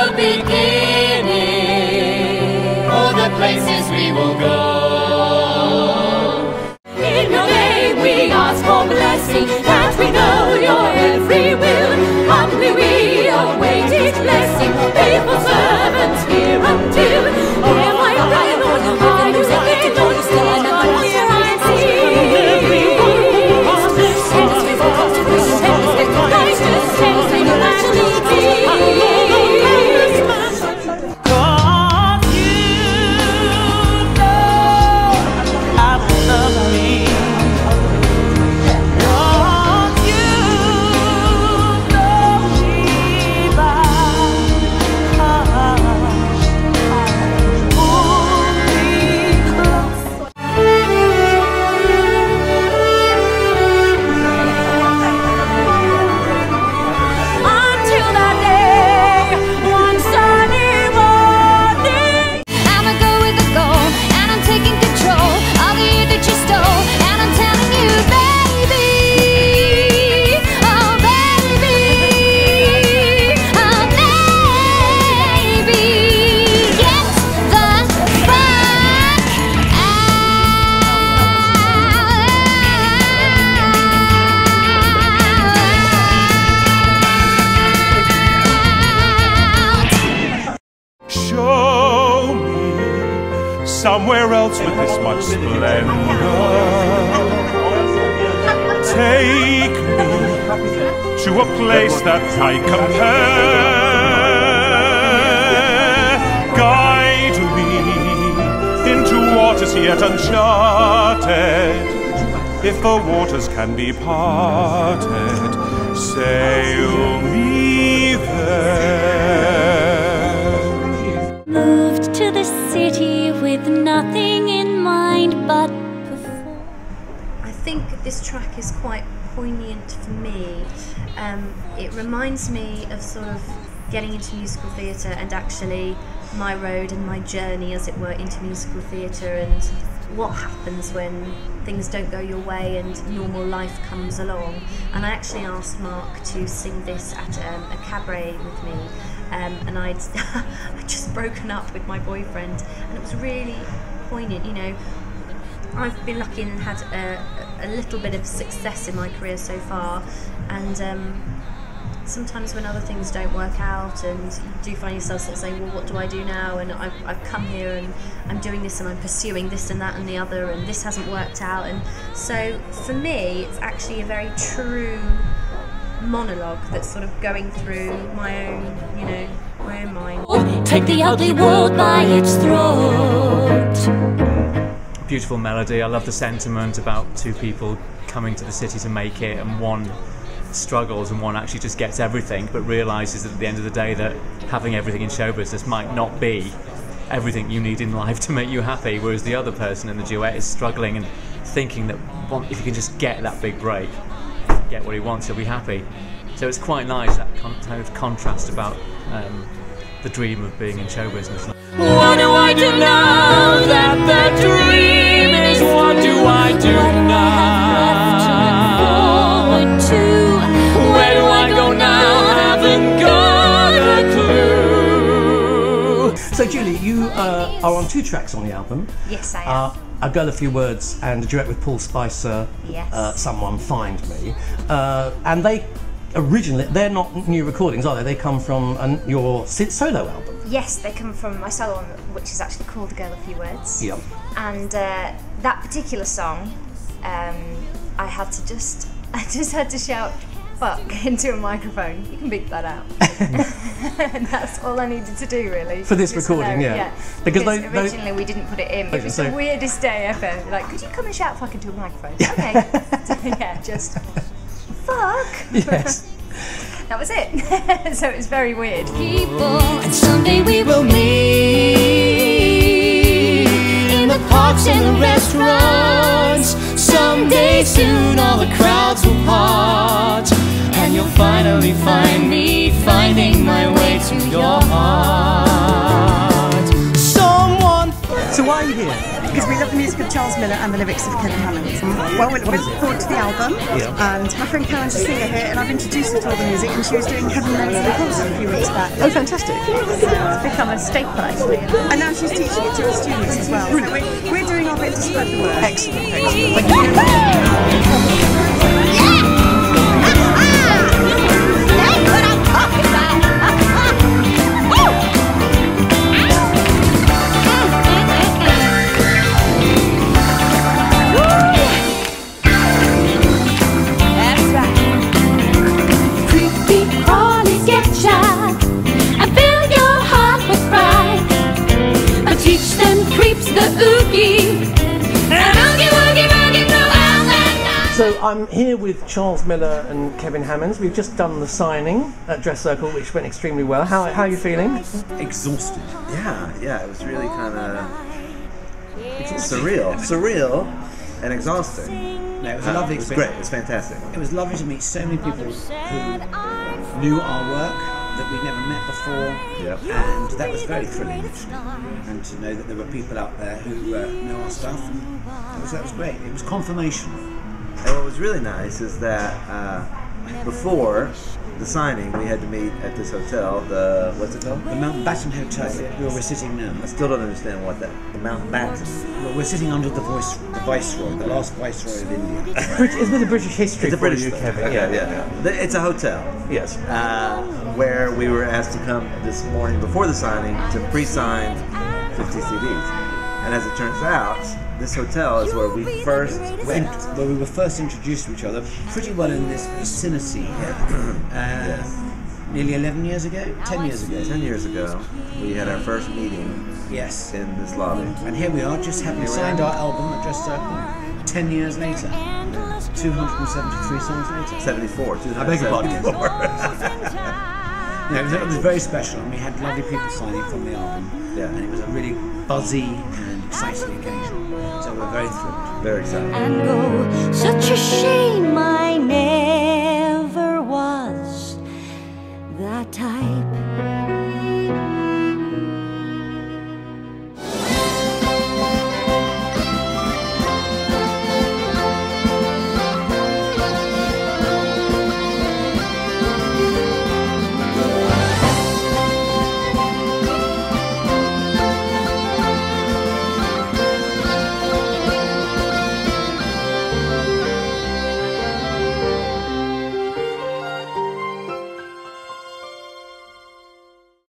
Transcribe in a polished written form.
new beginning. All the places we will go. In your name we ask for blessing, that we know your every will. Humbly we await its blessing, faithful servants here until. Hear my prayer, Lord, I do the thing, Lord, you still and I hear I see. Send us with righteousness, send us with righteousness, send us with somewhere else with this much splendor. Take me to a place that I compare. Guide me into waters yet uncharted. If the waters can be parted, sail me there. Moved to the city with nothing in mind but perform. I think this track is quite poignant for me. It reminds me of sort of getting into musical theatre and actually my road and my journey, as it were, into musical theatre, and what happens when things don't go your way and normal life comes along. And I actually asked Mark to sing this at a cabaret with me, and I'd just broken up with my boyfriend, and it was really poignant. You know, I've been lucky and had a little bit of success in my career so far, and sometimes when other things don't work out and you do find yourself sort of saying, well, what do I do now? And I've come here and I'm doing this and I'm pursuing this and that and the other, and this hasn't worked out. And so for me, it's actually a very true monologue that's sort of going through my own, you know, my own mind. Take the ugly world by its throat. Beautiful melody. I love the sentiment about two people coming to the city to make it, and one struggles and one actually just gets everything, but realises that at the end of the day that having everything in show business might not be everything you need in life to make you happy, whereas the other person in the duet is struggling and thinking that if he can just get that big break, get what he wants, he'll be happy. So it's quite nice, that kind of contrast about the dream of being in show business. What do I do now that the dream is? What do I do now? Where do I go now? Haven't got a clue. So Julie, you are on 2 tracks on the album. Yes, I am. A Girl, a Few Words, and a duet with Paul Spicer, yes. Someone Find Me. And they originally, they're not new recordings, are they? They come from your solo album. Yes, they come from my solo album, which is actually called A Girl, a Few Words. Yep. And that particular song, I just had to shout fuck into a microphone. You can beep that out. And that's all I needed to do, really. For this recording, yeah. Because originally we didn't put it in. It was the weirdest day ever. Like, could you come and shout fuck into a microphone? Okay. Yeah, just fuck. Yes. That was it. So it was very weird. People, and someday we will meet in the parks and the restaurants. Someday soon all the crowds will part, and you'll finally find me finding my way to your heart. Someone. So why are you here? because we love the music of Charles Miller and the lyrics of Kevin Hammonds. Well, we're looking forward to the album, and my friend Karen's a singer here, and I've introduced her to all the music, and she was doing Heaven Men's in concert a few weeks back. Oh, fantastic. It's become a staple, actually. And now she's teaching it to her students as well. So we're doing our bit to spread the word. Excellent, excellent. Thank you. So I'm here with Charles Miller and Kevin Hammonds. We've just done the signing at Dress Circle, which went extremely well. How are you feeling? Exhausted. Yeah, it was really kind of surreal and exhausting. No, it was a lovely experience. It was great, it was fantastic. It was lovely to meet so many people who knew our work that we'd never met before, and that was very thrilling. And to know that there were people out there who know our stuff, and that was great. It was confirmation. And what was really nice is that before the signing, we had to meet at this hotel, what's it called? The Mountbatten Hotel, where we're sitting now. I still don't understand what the Mountbatten. Well, we're sitting under the Viceroy, the last Viceroy of India. Isn't it a British history? It's a British you, Kevin? Okay, yeah. It's a hotel. Yes. Where we were asked to come this morning before the signing to pre-sign 50 CDs. And as it turns out, this hotel is where we first went. Where we were first introduced to each other, pretty well in this vicinity. Nearly 11 years ago? 10 years ago. 10 years ago, we had our first meeting in this lobby. And here we are, just having signed our album at Dress Circle 10 years later. 273 songs later. 74. I beg your pardon. No, it was very special, and we had lovely people signing from the album. And it was a really buzzy and exciting occasion. So we're very thrilled. Very excited. And go, such a shame my name